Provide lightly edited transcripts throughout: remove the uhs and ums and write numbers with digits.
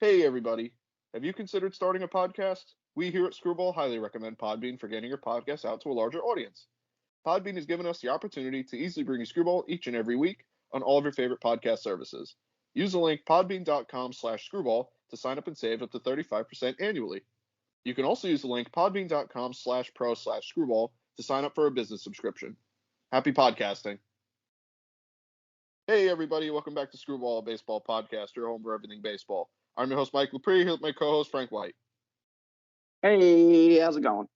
Hey everybody, have you considered starting a podcast? We here at Screwball highly recommend Podbean for getting your podcast out to a larger audience. Podbean has given us the opportunity to easily bring you Screwball each and every week on all of your favorite podcast services. Use the link podbean.com/screwball to sign up and save up to 35% annually. You can also use the link podbean.com/pro/screwball to sign up for a business subscription. Happy podcasting. Hey everybody, welcome back to Screwball, a baseball podcast, your home for everything baseball. I'm your host, Mike Lepre, here with my co-host, Frank White. Hey, how's it going?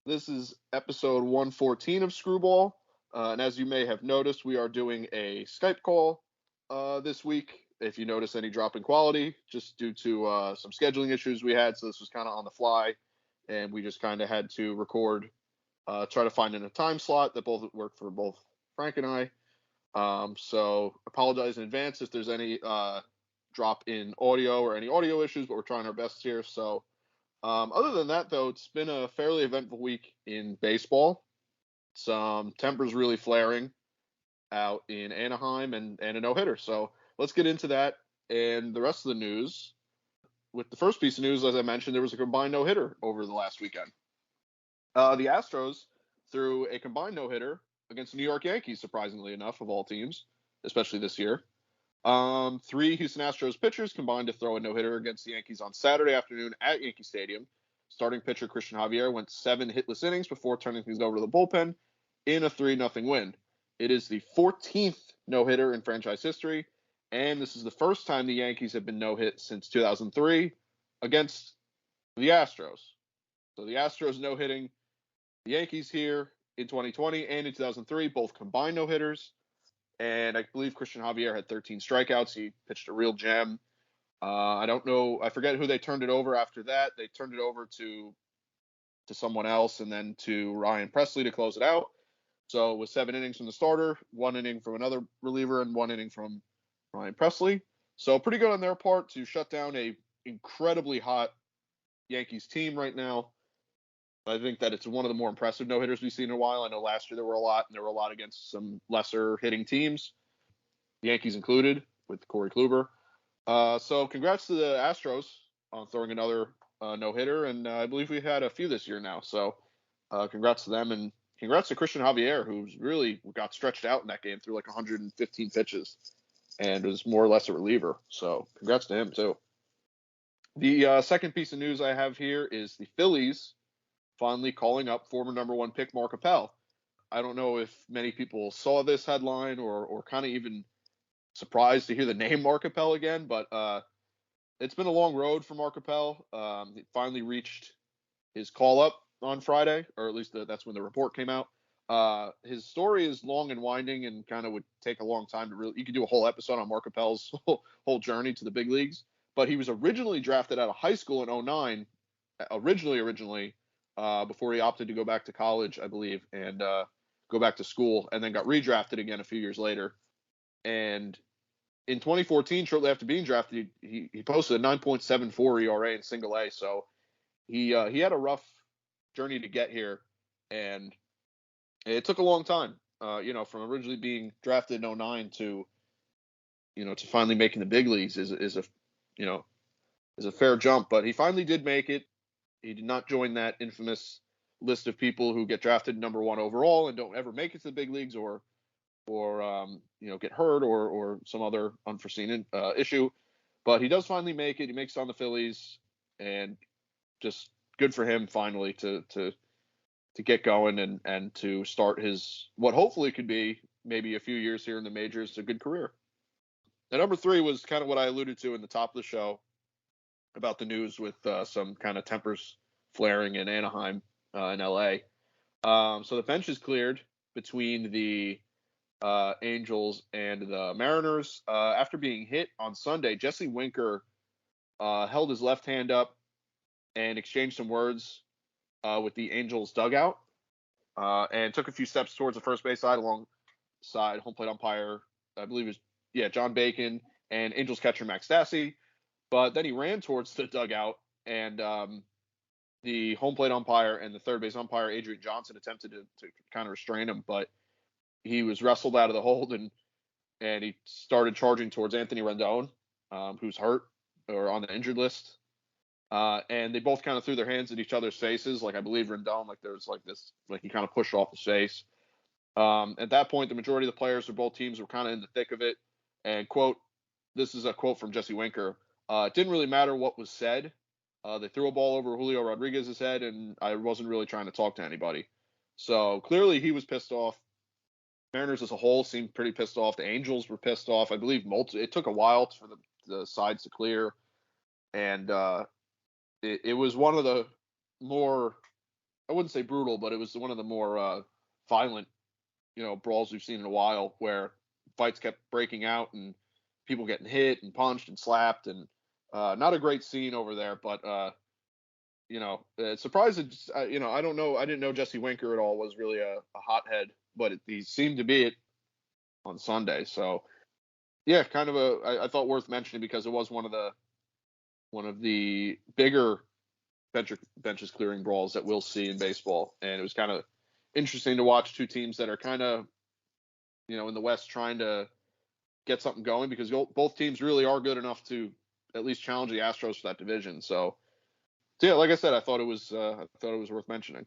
This is episode 114 of Screwball, and as you may have noticed, we are doing a Skype call this week. If you notice any drop in quality, just due to some scheduling issues we had, so this was kind of on the fly, and we just kind of had to record, try to find in a time slot that both worked for both Frank and I. So apologize in advance if there's any drop in audio or any audio issues, but we're trying our best here. So other than that, though, it's been a fairly eventful week in baseball. Some tempers really flaring out in Anaheim and a no-hitter. So let's get into that and the rest of the news. With the first piece of news, as I mentioned, there was a combined no-hitter over the last weekend. The Astros threw a combined no-hitter against the New York Yankees, surprisingly enough, of all teams, especially this year. Three Houston Astros pitchers combined to throw a no-hitter against the Yankees on Saturday afternoon at Yankee Stadium. Starting pitcher Christian Javier went 7 hitless innings before turning things over to the bullpen in a 3-0 win. It is the 14th no-hitter in franchise history, and this is the first time the Yankees have been no-hit since 2003 against the Astros. So the Astros no-hitting the Yankees here in 2020 and in 2003, both combined no-hitters. And I believe Christian Javier had 13 strikeouts. He pitched a real gem. I don't know. I forget who they turned it over after that. They turned it over to someone else and then to Ryan Presley to close it out. So it was 7 innings from the starter, 1 inning from another reliever, and 1 inning from Ryan Presley. So pretty good on their part to shut down a incredibly hot Yankees team right now. I think that it's one of the more impressive no-hitters we've seen in a while. I know last year there were a lot, and there were a lot against some lesser hitting teams, the Yankees included, with Corey Kluber. So congrats to the Astros on throwing another no-hitter, and I believe we've had a few this year now. So congrats to them, and congrats to Christian Javier, who's really got stretched out in that game through like 115 pitches and was more or less a reliever. So congrats to him, too. The second piece of news I have here is the Phillies finally calling up former number 1 pick Mark Appel. I don't know if many people saw this headline or kind of even surprised to hear the name Mark Appel again, but it's been a long road for Mark Appel. He finally reached his call up on Friday, or at least that's when the report came out. His story is long and winding and kind of would take a long time to really. You could do a whole episode on Mark Appel's whole journey to the big leagues. But he was originally drafted out of high school in 2009, originally, before he opted to go back to college, I believe, and go back to school, and then got redrafted again a few years later. And in 2014, shortly after being drafted, he posted a 9.74 ERA in single A. So he had a rough journey to get here, and it took a long time. From originally being drafted in 2009 to to finally making the big leagues is a fair jump. But he finally did make it. He did not join that infamous list of people who get drafted number 1 overall and don't ever make it to the big leagues or get hurt or some other unforeseen issue. But he does finally make it. He makes it on the Phillies, and just good for him finally to get going and to start his what hopefully could be maybe a few years here in the majors, a good career. And number 3 was kind of what I alluded to in the top of the show about the news with some kind of tempers flaring in Anaheim in LA. So the bench is cleared between the Angels and the Mariners. After being hit on Sunday, Jesse Winker held his left hand up and exchanged some words with the Angels dugout and took a few steps towards the first base side alongside home plate umpire, I believe it was, John Bacon, and Angels catcher Max Stassi. But then he ran towards the dugout, and the home plate umpire and the third base umpire, Adrian Johnson, attempted to kind of restrain him, but he was wrestled out of the hold, and he started charging towards Anthony Rendon, who's hurt. or on the injured list. And they both kind of threw their hands in each other's faces. Like I believe Rendon, like there was like this, like he kind of pushed off his face. At that point, the majority of the players for both teams were kind of in the thick of it. And quote, this is a quote from Jesse Winker. It didn't really matter what was said. They threw a ball over Julio Rodriguez's head, and I wasn't really trying to talk to anybody. So clearly he was pissed off. Mariners as a whole seemed pretty pissed off. The Angels were pissed off. I believe it took a while for the sides to clear. And it was one of the more, I wouldn't say brutal, but it was one of the more violent, brawls we've seen in a while, where fights kept breaking out and people getting hit and punched and slapped, and not a great scene over there. But surprised. I don't know. I didn't know Jesse Winker at all was really a hothead, but he seemed to be it on Sunday. So yeah, kind of I thought worth mentioning because it was one of the bigger benches clearing brawls that we'll see in baseball, and it was kind of interesting to watch two teams that are kind of in the West trying to get something going, because both teams really are good enough to at least challenge the Astros for that division. So yeah, like I said, I thought it was worth mentioning.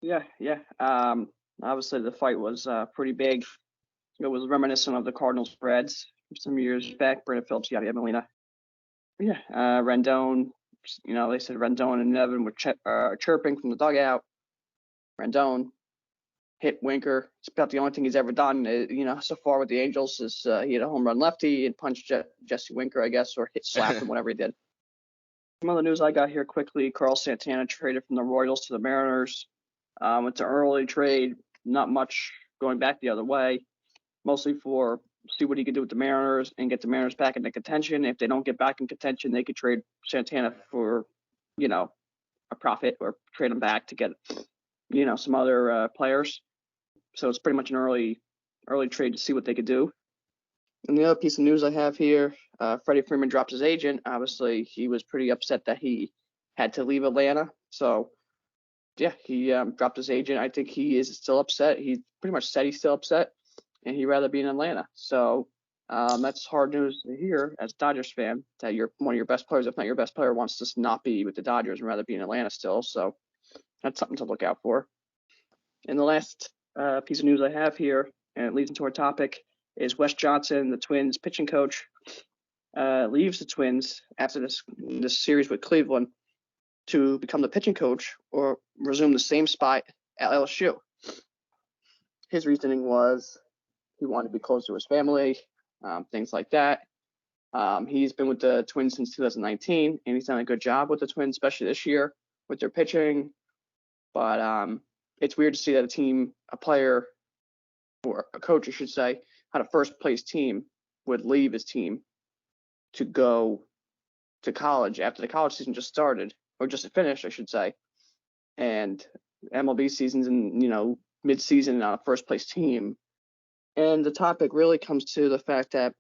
Yeah. Obviously the fight was pretty big. It was reminiscent of the Cardinals Reds some years back. Brandon Phillips, yada yada Molina. Yeah, Rendon. They said Rendon and Nevin were chirping from the dugout. Rendon hit Winker. It's about the only thing he's ever done, so far with the Angels is he hit a home run lefty and punched Jesse Winker, I guess, or slapped him, whatever he did. Some other news I got here quickly: Carl Santana traded from the Royals to the Mariners. It's an early trade, not much going back the other way, mostly for see what he could do with the Mariners and get the Mariners back into contention. If they don't get back in contention, they could trade Santana for, a profit, or trade him back to get, some other players. So it's pretty much an early trade to see what they could do. And the other piece of news I have here, Freddie Freeman dropped his agent. Obviously, he was pretty upset that he had to leave Atlanta. So, yeah, he dropped his agent. I think he is still upset. He pretty much said he's still upset, and he'd rather be in Atlanta. So that's hard news to hear as a Dodgers fan, that one of your best players, if not your best player, wants to not be with the Dodgers and rather be in Atlanta still. So that's something to look out for. And the last piece of news I have here, and it leads into our topic, is Wes Johnson, the Twins pitching coach, leaves the Twins after this series with Cleveland to become the pitching coach or resume the same spot at LSU. His reasoning was he wanted to be close to his family, things like that. He's been with the Twins since 2019, and he's done a good job with the Twins, especially this year with their pitching. But it's weird to see that a player, or a coach, I should say, on a first-place team would leave his team to go to college after the college season just started, or just finished, I should say. And MLB season's in, mid-season on a first-place team. And the topic really comes to the fact that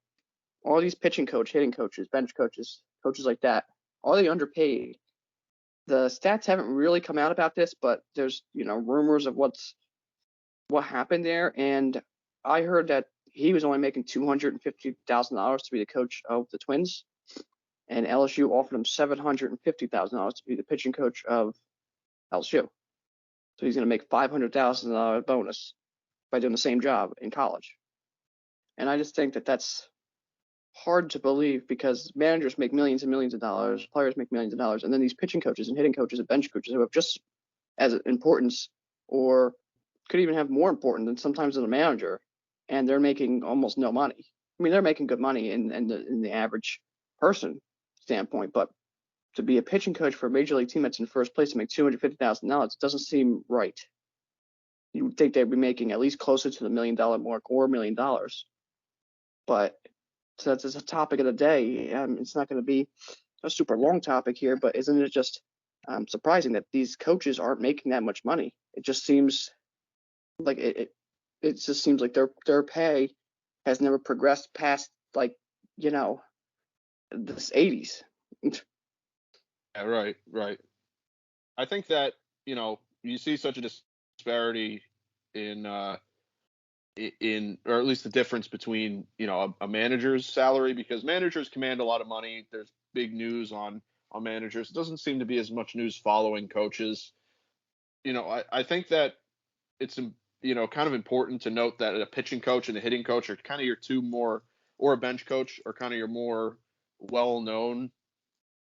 all these pitching coach, hitting coaches, bench coaches, coaches like that, are they underpaid? The stats haven't really come out about this, but there's, rumors of what happened there. And I heard that he was only making $250,000 to be the coach of the Twins, and LSU offered him $750,000 to be the pitching coach of LSU. So he's going to make $500,000 bonus by doing the same job in college. And I just think that that's hard to believe, because managers make millions and millions of dollars, players make millions of dollars, and then these pitching coaches and hitting coaches and bench coaches who have just as importance, or could even have more important than sometimes than a manager, and they're making almost no money. I mean, they're making good money in the average person standpoint, but to be a pitching coach for a major league team that's in first place to make $250,000 doesn't seem right. You would think they'd be making at least closer to the $1 million mark or $1 million. But so that's a topic of the day. It's not going to be a super long topic here, but isn't it just surprising that these coaches aren't making that much money? It just seems like it just seems like their pay has never progressed past, the 80s. Yeah, right. I think that, you see such a disparity in in, or at least the difference between, a manager's salary, because managers command a lot of money. There's big news on managers. It doesn't seem to be as much news following coaches. I think that it's, kind of important to note that a pitching coach and a hitting coach are kind of your two more, or a bench coach are kind of your more well-known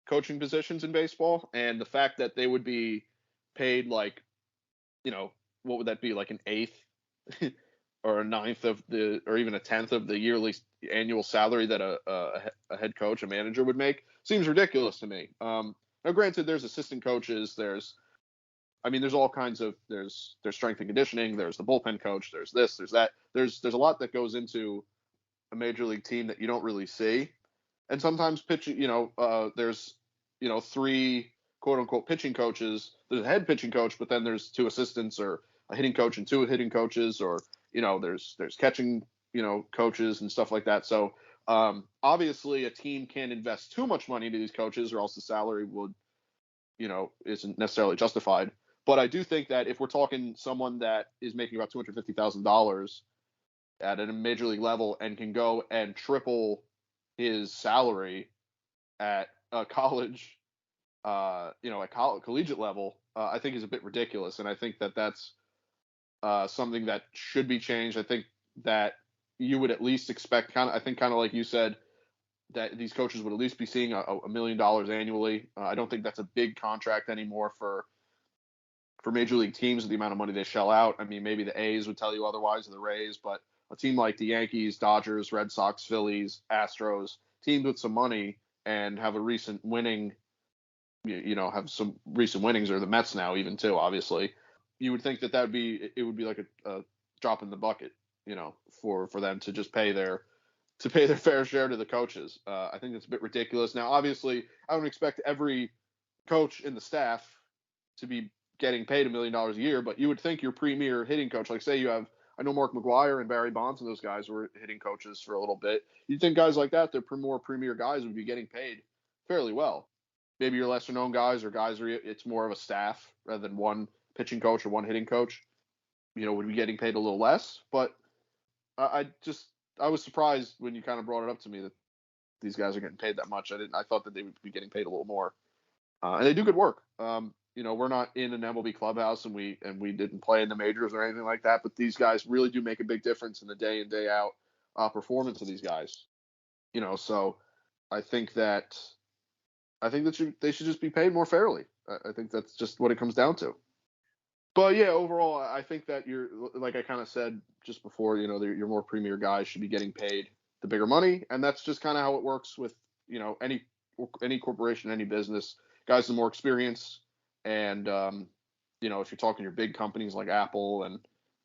coaching positions in baseball. And the fact that they would be paid like, what would that be, like an eighth or a ninth of the, or even a tenth of the yearly annual salary that a head coach, a manager would make, seems ridiculous to me. Now, granted, there's assistant coaches, there's all kinds of, there's strength and conditioning, there's the bullpen coach, there's this, there's that, there's a lot that goes into a major league team that you don't really see. And sometimes pitching, there's, three quote unquote pitching coaches. There's a head pitching coach, but then there's two assistants, or a hitting coach and two hitting coaches, or, there's catching, coaches and stuff like that. So obviously a team can't invest too much money into these coaches, or else the salary would, isn't necessarily justified. But I do think that if we're talking someone that is making about $250,000 at a major league level and can go and triple his salary at a college, collegiate level, I think is a bit ridiculous. And I think that that's something that should be changed. I think that you would at least expect, kind of like you said, that these coaches would at least be seeing $1 million annually. I don't think that's a big contract anymore for major league teams with the amount of money they shell out. I mean, maybe the A's would tell you otherwise, or the Rays, but a team like the Yankees, Dodgers, Red Sox, Phillies, Astros, teams with some money and have a recent winning, have some recent winnings, or the Mets now even too, obviously, you would think that it would be like a drop in the bucket, for them to just pay their fair share to the coaches. I think it's a bit ridiculous. Now, obviously, I don't expect every coach in the staff to be getting paid $1 million a year, but you would think your premier hitting coach, like say you have, I know Mark McGwire and Barry Bonds and those guys were hitting coaches for a little bit. You'd think guys like that, they're more premier guys, would be getting paid fairly well. Maybe your lesser known guys, or guys where it's more of a staff rather than one pitching coach or one hitting coach, would be getting paid a little less. But I was surprised when you kind of brought it up to me that these guys are getting paid that much. I thought that they would be getting paid a little more. And they do good work. We're not in an MLB clubhouse, and we didn't play in the majors or anything like that, but these guys really do make a big difference in the day in, day out performance of these guys. So I think that they should just be paid more fairly. I think that's just what it comes down to. But yeah, overall, I think that you're, like I kind of said just before, your more premier guys should be getting paid the bigger money, and that's just kind of how it works with any corporation, any business. Guys with more experience, and if you're talking your big companies like Apple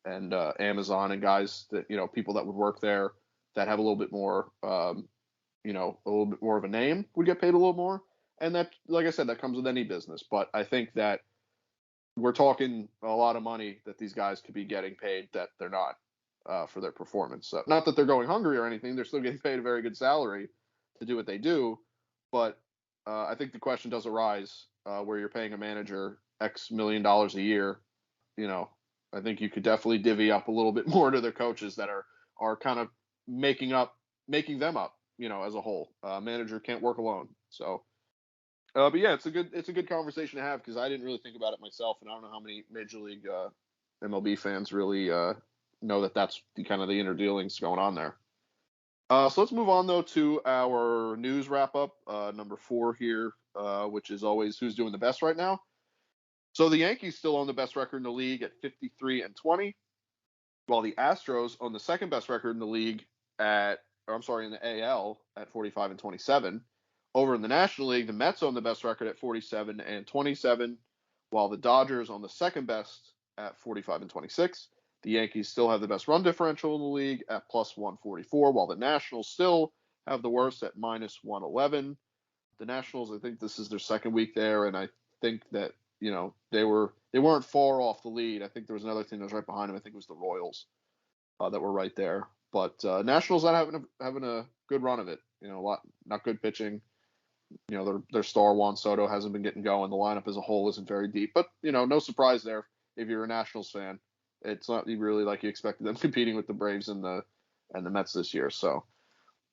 and Amazon, and guys that people that would work there that have a little bit more a little bit more of a name would get paid a little more. And that, like I said, that comes with any business. But I think that we're talking a lot of money that these guys could be getting paid that they're not for their performance. So, not that they're going hungry or anything. They're still getting paid a very good salary to do what they do. But I think the question does arise where you're paying a manager X million dollars a year. I think you could definitely divvy up a little bit more to their coaches that are kind of making them up, as a whole. Manager can't work alone. So, but yeah, it's a good conversation to have, because I didn't really think about it myself, and I don't know how many Major League MLB fans really know that that's kind of the inner dealings going on there. So let's move on though to our news wrap up, number 4 here, which is always who's doing the best right now. So the Yankees still own the best record in the league at 53-20, while the Astros own the second best record in the league in the AL at 45-27. Over in the National League, the Mets own the best record at 47-27, while the Dodgers own the second best at 45-26. The Yankees still have the best run differential in the league at plus 144, while the Nationals still have the worst at minus 111. The Nationals, I think this is their second week there, and I think that they weren't far off the lead. I think there was another team that was right behind them. I think it was the Royals that were right there. But Nationals not having a good run of it. Not good pitching. Their star Juan Soto hasn't been getting going. The lineup as a whole isn't very deep, but no surprise there if you're a Nationals fan. It's not really like you expected them competing with the Braves and the Mets this year. So,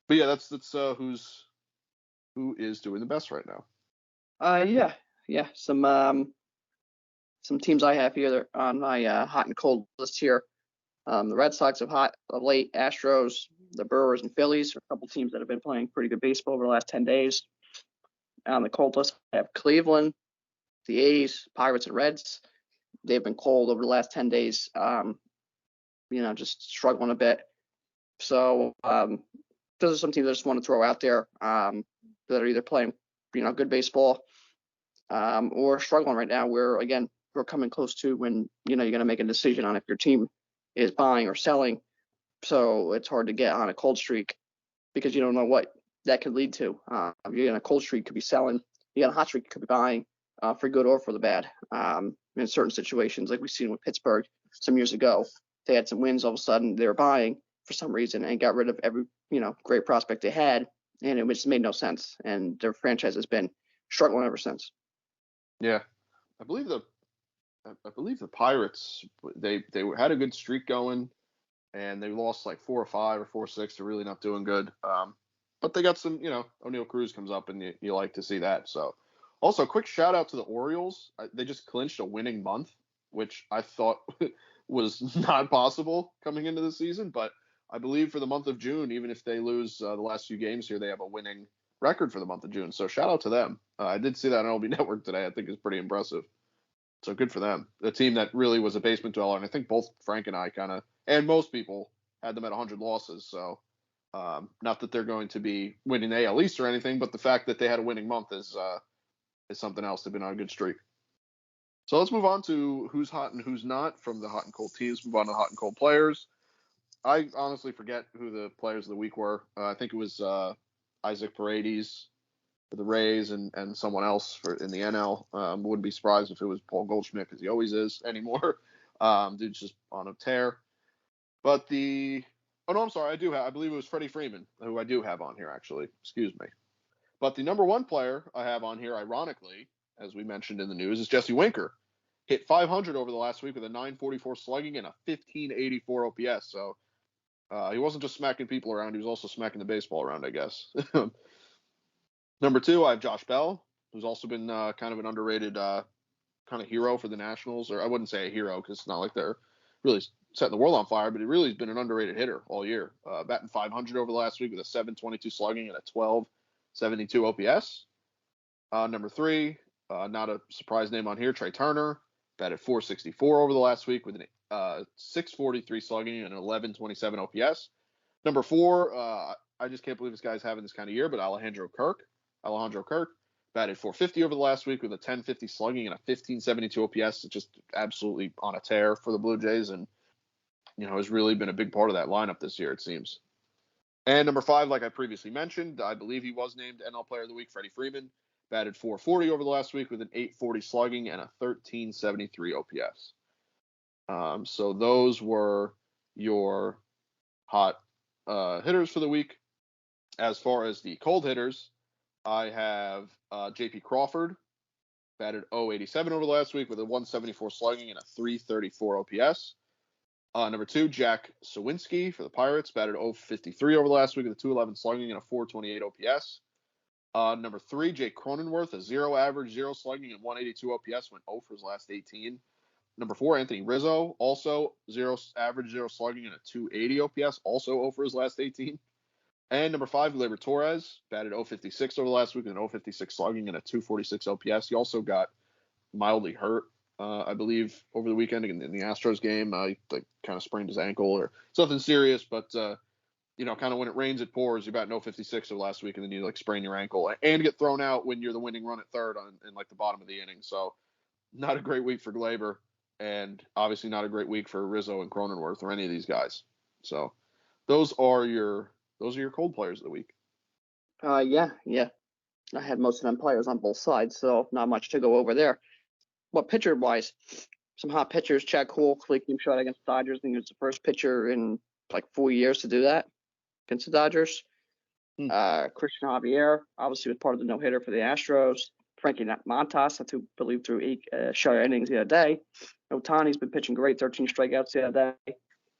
but yeah, that's who is doing the best right now. Yeah. Some teams I have here that are on my hot and cold list here. The Red Sox have hot of late. Astros, the Brewers, and Phillies are a couple teams that have been playing pretty good baseball over the last 10 days. On the cold list, I have Cleveland, the A's, Pirates, and Reds. They've been cold over the last 10 days. Just struggling a bit. So those are some teams I just want to throw out there that are either playing, good baseball or struggling right now. Where again, we're coming close to when you're going to make a decision on if your team is buying or selling. So it's hard to get on a cold streak because you don't know what that could lead to. You're in a cold streak, could be selling. You got a hot streak, could be buying for good or for the bad. In certain situations, like we've seen with Pittsburgh some years ago, they had some wins. All of a sudden, they were buying for some reason and got rid of every great prospect they had, and it just made no sense. And their franchise has been struggling ever since. Yeah, I believe the Pirates they had a good streak going, and they lost like 4 or 5 or 4 or 6. They're really not doing good. But they got some, O'Neal Cruz comes up, and you like to see that. So, also quick shout out to the Orioles. They just clinched a winning month, which I thought was not possible coming into the season. But I believe for the month of June, even if they lose the last few games here, they have a winning record for the month of June. So shout out to them. I did see that on LB Network today. I think it's pretty impressive. So good for them. The team that really was a basement dweller, and I think both Frank and I and most people had them at 100 losses. So not that they're going to be winning the AL East or anything, but the fact that they had a winning month is something else. They've been on a good streak. So let's move on to who's hot and who's not from the hot and cold teams. Move on to hot and cold players. I honestly forget who the players of the week were. I think it was Isaac Paredes for the Rays and someone else in the NL. Wouldn't be surprised if it was Paul Goldschmidt because he always is anymore. Dude's just on a tear. But oh no, I'm sorry, I believe it was Freddie Freeman, who I do have on here actually. Excuse me. But the number one player I have on here, ironically, as we mentioned in the news, is Jesse Winker. Hit 500 over the last week with a 944 slugging and a 1584 OPS. So he wasn't just smacking people around; he was also smacking the baseball around, I guess. Number 2, I have Josh Bell, who's also been kind of an underrated kind of hero for the Nationals. Or I wouldn't say a hero because it's not like they're really setting the world on fire, but he really has been an underrated hitter all year. Batting 500 over the last week with a 722 slugging and a 1272 OPS. Number 3, not a surprise name on here, Trey Turner, batted 464 over the last week with an 643 slugging and an 1127 OPS. Number 4, I just can't believe this guy's having this kind of year, but Alejandro Kirk batted 450 over the last week with a 1050 slugging and a 1572 OPS. It's just absolutely on a tear for the Blue Jays, and has really been a big part of that lineup this year, it seems. And number 5, like I previously mentioned, I believe he was named NL Player of the Week, Freddie Freeman, batted 440 over the last week with an 840 slugging and a 1373 OPS. So those were your hot hitters for the week. As far as the cold hitters, I have J.P. Crawford, batted 087 over the last week with a 174 slugging and a 334 OPS. Number 2, Jack Sawinski for the Pirates, batted 053 over the last week with a 211 slugging and a 428 OPS. Number 3, Jake Cronenworth, a 0 average, 0 slugging, and 182 OPS, went 0 for his last 18. Number 4, Anthony Rizzo, also 0 average, 0 slugging, and a 280 OPS, also 0 for his last 18. And number 5, Lepre Torres, batted 056 over the last week with an 056 slugging and a 246 OPS. He also got mildly hurt, I believe, over the weekend in the Astros game. He kind of sprained his ankle or something serious, but kind of when it rains, it pours. You bat 056 over last week, and then you sprain your ankle and get thrown out when you're the winning run at third in the bottom of the inning. So not a great week for Glaber, and obviously not a great week for Rizzo and Cronenworth or any of these guys. So those are your cold players of the week. Yeah. I had most of them players on both sides, so not much to go over there. But pitcher-wise, some hot pitchers. Chad Kuhl, complete game shot against the Dodgers. I think he was the first pitcher in 4 years to do that against the Dodgers. Christian Javier, obviously, was part of the no-hitter for the Astros. Frankie Montas, that's who believed through 8 shutout innings the other day. Ohtani's been pitching great, 13 strikeouts the other day.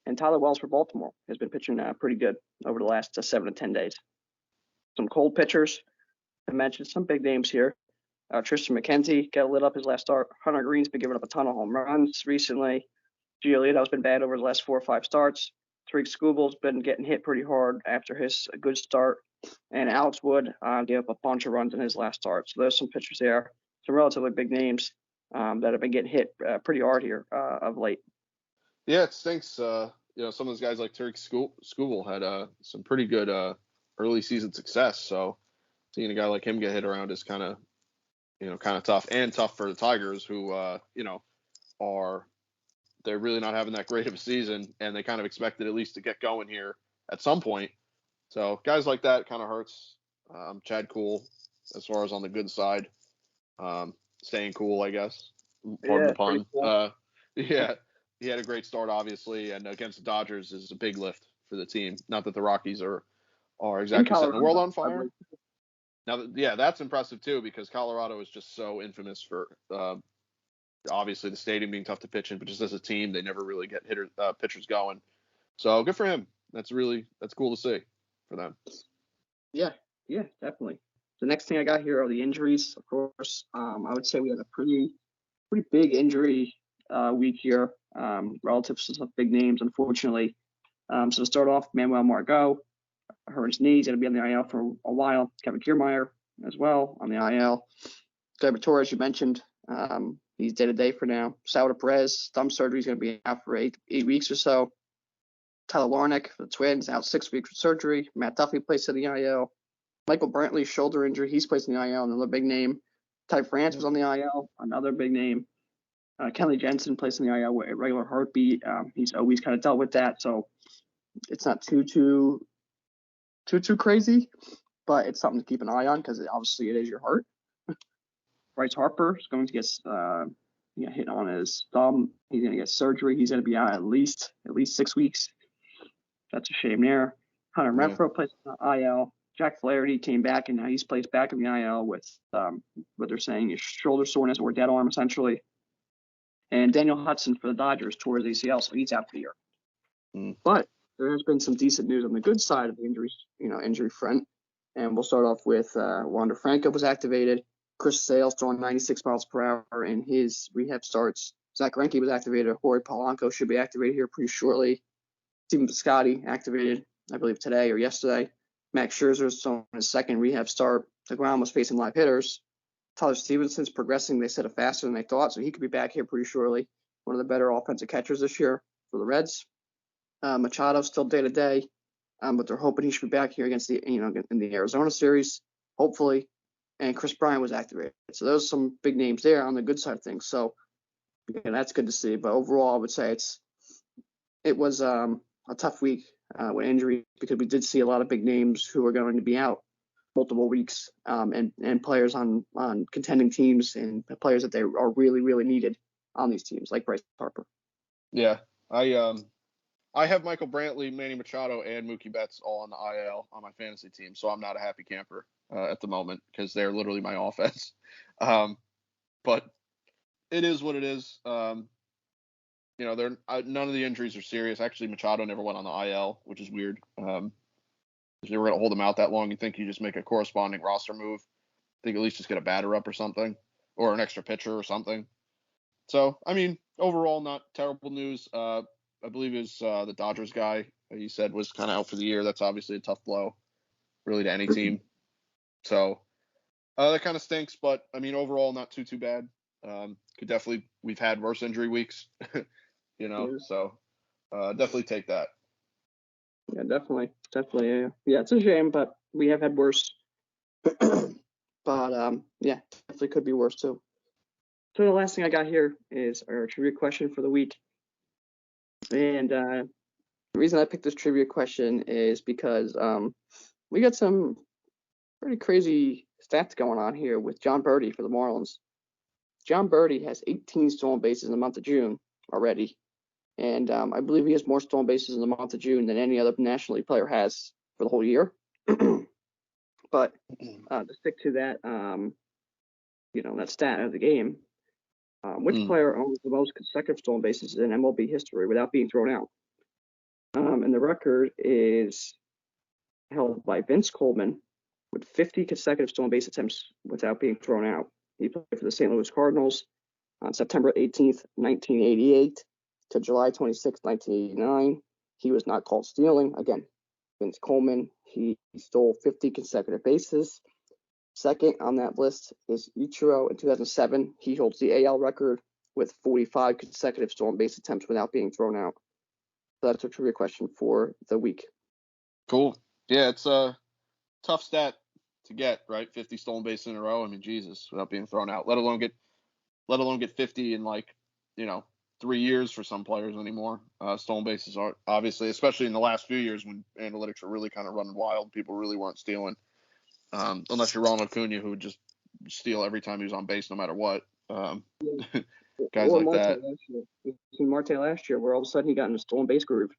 And Tyler Wells for Baltimore has been pitching pretty good over the last 7 to 10 days. Some cold pitchers. I mentioned some big names here. Tristan McKenzie got lit up his last start. Hunter Green's been giving up a ton of home runs recently. Giolito's been bad over the last 4 or 5 starts. Tariq Skubal's been getting hit pretty hard after his good start. And Alex Wood gave up a bunch of runs in his last start. So there's some pitchers there, some relatively big names that have been getting hit pretty hard here of late. Yeah, it stinks. Some of those guys like Tariq Skubal had some pretty good early season success. So seeing a guy like him get hit around is kind of tough, and tough for the Tigers, who they're really not having that great of a season, and they kind of expected at least to get going here at some point. So guys like that kind of hurts. Chad Cool, as far as on the good side, staying cool, I guess. Pardon the pun. Cool. Yeah, he had a great start, obviously, and against the Dodgers is a big lift for the team. Not that the Rockies are exactly setting the world on fire. Now, that's impressive too, because Colorado is just so infamous for obviously the stadium being tough to pitch in, but just as a team, they never really get pitchers going. So good for him. That's cool to see for them. Yeah, definitely. The next thing I got here are the injuries. Of course, I would say we had a pretty big injury week here relative to some big names, unfortunately. So to start off, Manuel Margot hurt his knee. He's going to be on the IL for a while. Kevin Kiermaier as well on the IL. Gleyber Torres, you mentioned, he's day-to-day for now. Salvador Perez, thumb surgery, is going to be out for 8 weeks or so. Tyler Larnach for the Twins, out 6 weeks with surgery. Matt Duffy placed in the IL. Michael Brantley, shoulder injury, he's placed in the IL, another big name. Ty France was on the IL, another big name. Kenley Jensen placed in the IL with a regular heartbeat. He's always kind of dealt with that, so it's not too crazy, but it's something to keep an eye on because obviously it is your heart. Bryce Harper is going to get hit on his thumb. He's going to get surgery. He's going to be out at least 6 weeks. That's a shame there. Hunter Renfroe plays in the IL. Jack Flaherty came back, and now he's placed back in the IL with what they're saying is shoulder soreness or dead arm, essentially. And Daniel Hudson for the Dodgers tore his ACL, so he's out for the year. But there has been some decent news on the good side of the injury front. And we'll start off with Wander Franco was activated. Chris Sale's throwing 96 miles per hour in his rehab starts. Zach Greinke was activated. Jorge Polanco should be activated here pretty shortly. Steven Piscotty activated, I believe, today or yesterday. Max Scherzer's throwing his second rehab start. DeGrom was facing live hitters. Tyler Stevenson's progressing, they said, it faster than they thought, so he could be back here pretty shortly. One of the better offensive catchers this year for the Reds. Machado's still day-to-day, but they're hoping he should be back here against in the Arizona series, hopefully. And Chris Bryant was activated. So those are some big names there on the good side of things. So that's good to see. But overall, I would say it was a tough week with injury because we did see a lot of big names who are going to be out multiple weeks, and players on contending teams and players that they are really, really needed on these teams, like Bryce Harper. Yeah, I have Michael Brantley, Manny Machado, and Mookie Betts all on the IL on my fantasy team, so I'm not a happy camper at the moment because they're literally my offense. But it is what it is. None of the injuries are serious. Actually, Machado never went on the IL, which is weird. If you were going to hold him out that long, you'd think you just make a corresponding roster move. I think at least just get a batter up or something, or an extra pitcher or something. So, I mean, overall, not terrible news. I believe it was the Dodgers guy he said was kind of out for the year. That's obviously a tough blow, really, to any team. So that kind of stinks, but I mean, overall, not too bad. We've had worse injury weeks, so definitely take that. Yeah, definitely. Yeah, it's a shame, but we have had worse. But definitely could be worse too. So the last thing I got here is our trivia question for the week. And the reason I picked this trivia question is because we got some pretty crazy stats going on here with John Birdie for the Marlins. John Birdie has 18 stolen bases in the month of June already. And I believe he has more stolen bases in the month of June than any other National League player has for the whole year. But to stick to that, that stat of the game. Which player owns the most consecutive stolen bases in MLB history without being thrown out? And the record is held by Vince Coleman with 50 consecutive stolen base attempts without being thrown out. He played for the St. Louis Cardinals on September 18th, 1988 to July 26th, 1989. He was not caught stealing. Again, Vince Coleman, he stole 50 consecutive bases. Second on that list is Ichiro in 2007. He holds the AL record with 45 consecutive stolen base attempts without being thrown out. So that's a trivia question for the week. Cool. Yeah, it's a tough stat to get, right? 50 stolen bases in a row. I mean, Jesus, without being thrown out. Let alone get 50 in 3 years for some players anymore. Stolen bases are obviously, especially in the last few years when analytics were really kind of running wild. People really weren't stealing. Unless you're Ronald Acuna, who would just steal every time he was on base, no matter what. Guys like Marte that. Marte last year, where all of a sudden he got in a stolen base groove,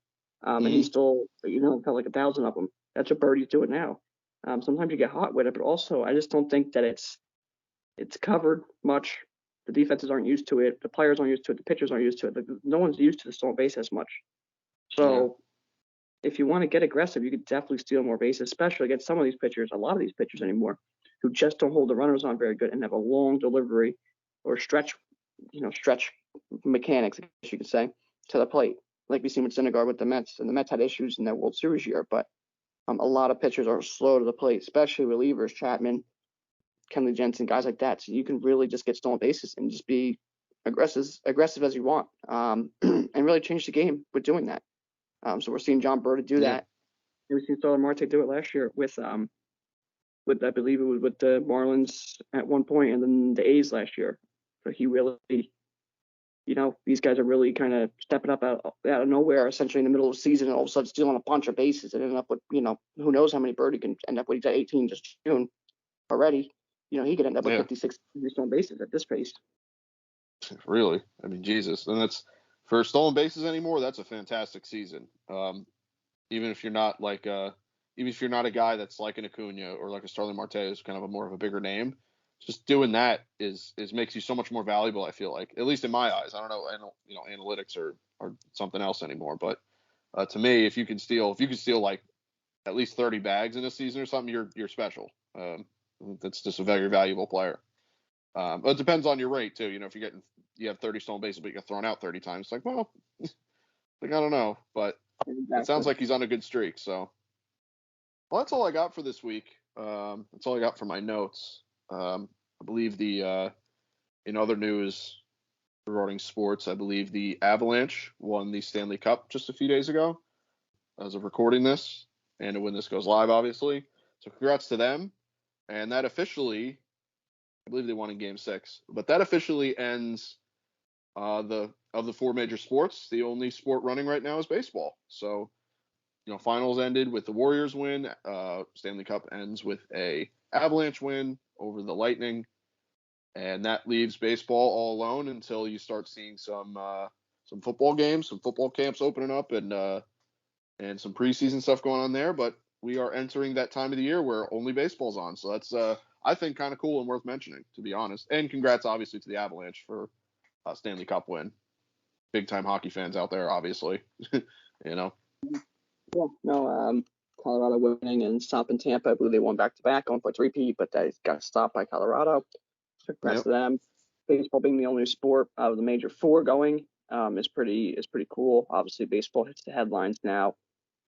and he stole, felt like 1,000 of them. That's what Birdie's doing now. Sometimes you get hot with it, but also I just don't think that it's covered much. The defenses aren't used to it. The players aren't used to it. The pitchers aren't used to it. No one's used to the stolen base as much. So if you want to get aggressive, you could definitely steal more bases, especially against some of these pitchers, a lot of these pitchers anymore, who just don't hold the runners on very good and have a long delivery or stretch mechanics, I guess you could say, to the plate. Like we seen with Syndergaard with the Mets, and the Mets had issues in their World Series year, but a lot of pitchers are slow to the plate, especially relievers, Chapman, Kenley Jensen, guys like that. So you can really just get stolen bases and just be aggressive as you want, and really change the game with doing that. So we're seeing John Burda do that. We've seen Starling Marte do it last year with I believe it was with the Marlins at one point, and then the A's last year. So he really, these guys are really kind of stepping up out of nowhere, essentially in the middle of the season, and all of a sudden stealing a bunch of bases and ending up with, who knows how many Birdie can end up with. He's at 18 just June already. He could end up with 56 stolen bases at this pace. Really? I mean, Jesus. And that's for stolen bases anymore. That's a fantastic season. Even if you're not a guy that's like an Acuna or like a Starling Marte, is kind of a more of a bigger name. Just doing that is makes you so much more valuable. I feel like, at least in my eyes. I don't know. Analytics are something else anymore. But to me, if you can steal like at least 30 bags in a season or something, you're special. That's just a very valuable player. But it depends on your rate too. If you have 30 stolen bases, but you get thrown out 30 times, it's like, well, I don't know. But It sounds like he's on a good streak. So, well, that's all I got for this week. That's all I got for my notes. I believe in other news regarding sports, I believe the Avalanche won the Stanley Cup just a few days ago as of recording this, and when this goes live, obviously. So congrats to them. And that officially, I believe they won in Game 6, but that officially ends of the four major sports. The only sport running right now is baseball. So, finals ended with the Warriors win. Stanley Cup ends with a Avalanche win over the Lightning, and that leaves baseball all alone until you start seeing some football games, some football camps opening up, and some preseason stuff going on there. But we are entering that time of the year where only baseball's on, so that's I think kind of cool and worth mentioning, to be honest. And congrats, obviously, to the Avalanche for a Stanley Cup win. Big time hockey fans out there, obviously. Yeah, no, Colorado winning and stopping Tampa. I believe they won back-to-back, going for a three-peat, but they got stopped by Colorado. So congrats to them. Baseball being the only sport out of the major four going is pretty cool. Obviously, baseball hits the headlines now.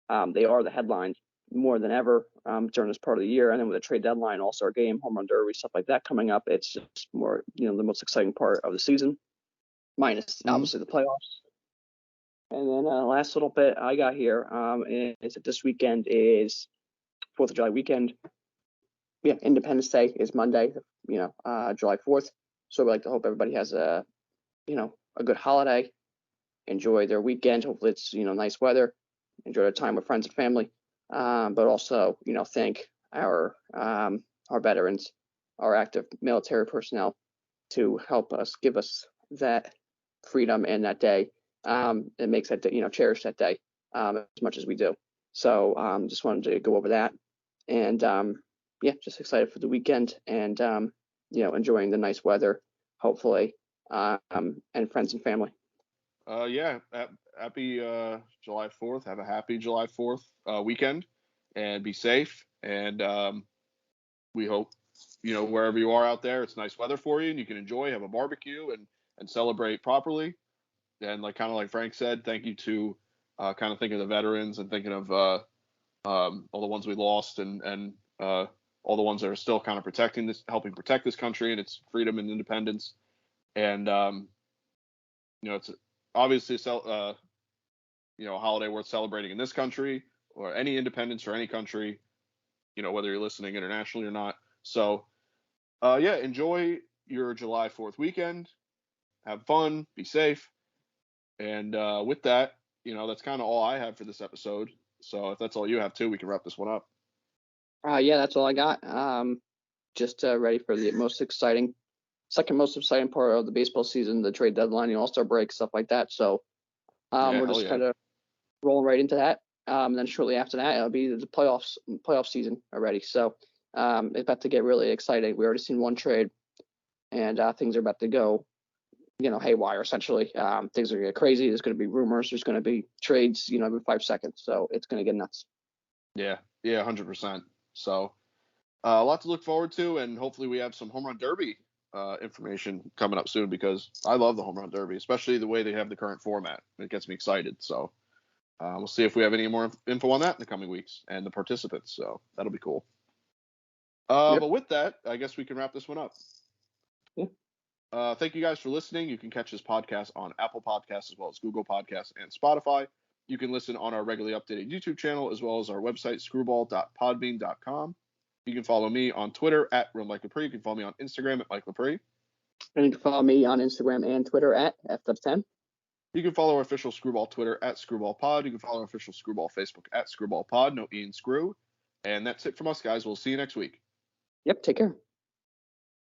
They are the headlines more than ever during this part of the year, and then with the trade deadline, All-Star Game, Home Run Derby, stuff like that coming up, it's just more, the most exciting part of the season, minus obviously the playoffs. And then last little bit I got here is that this weekend is 4th of July weekend. Yeah, Independence Day is Monday, July 4th. So we like to hope everybody has a good holiday. Enjoy their weekend. Hopefully it's, nice weather. Enjoy their time with friends and family. But also, thank our veterans, our active military personnel, to help us, give us that freedom and that day. It makes that day, cherish that day as much as we do. So just wanted to go over that, and just excited for the weekend, and enjoying the nice weather, hopefully, and friends and family. Happy July 4th. Have a happy July 4th weekend, and be safe. And we hope, wherever you are out there, it's nice weather for you and you can enjoy, have a barbecue, and celebrate properly. And kind of like Frank said, thank you to kind of thinking of the veterans and thinking of all the ones we lost, and all the ones that are still kind of helping protect this country and its freedom and independence. And it's obviously a holiday worth celebrating in this country or any independence or any country, whether you're listening internationally or not. So, enjoy your July 4th weekend. Have fun. Be safe. And with that, that's kind of all I have for this episode. So if that's all you have too, we can wrap this one up. Yeah, that's all I got. Just ready for the second most exciting part of the baseball season, the trade deadline, the All-Star break, stuff like that. So we're just kind of rolling right into that. And then shortly after that, it'll be the playoff season already. So it's about to get really exciting. We already seen one trade, and things are about to go, haywire essentially. Things are going to get crazy. There's going to be rumors. There's going to be trades, every 5 seconds. So it's going to get nuts. Yeah, 100%. So a lot to look forward to, and hopefully we have some home run derby information coming up soon, because I love the home run derby, especially the way they have the current format. It gets me excited. So we'll see if we have any more info on that in the coming weeks and the participants. So that'll be cool. Yep. But with that, I guess we can wrap this one up. Yeah. Thank you guys for listening. You can catch this podcast on Apple Podcasts as well as Google Podcasts and Spotify. You can listen on our regularly updated YouTube channel as well as our website, screwball.podbean.com. You can follow me on Twitter at @RoomLikeLepre. You can follow me on Instagram at Mike Lepre. And you can follow me on Instagram and Twitter at FW10. You can follow our official Screwball Twitter at ScrewballPod. You can follow our official Screwball Facebook at ScrewballPod. No E in Screw. And that's it from us, guys. We'll see you next week. Yep. Take care.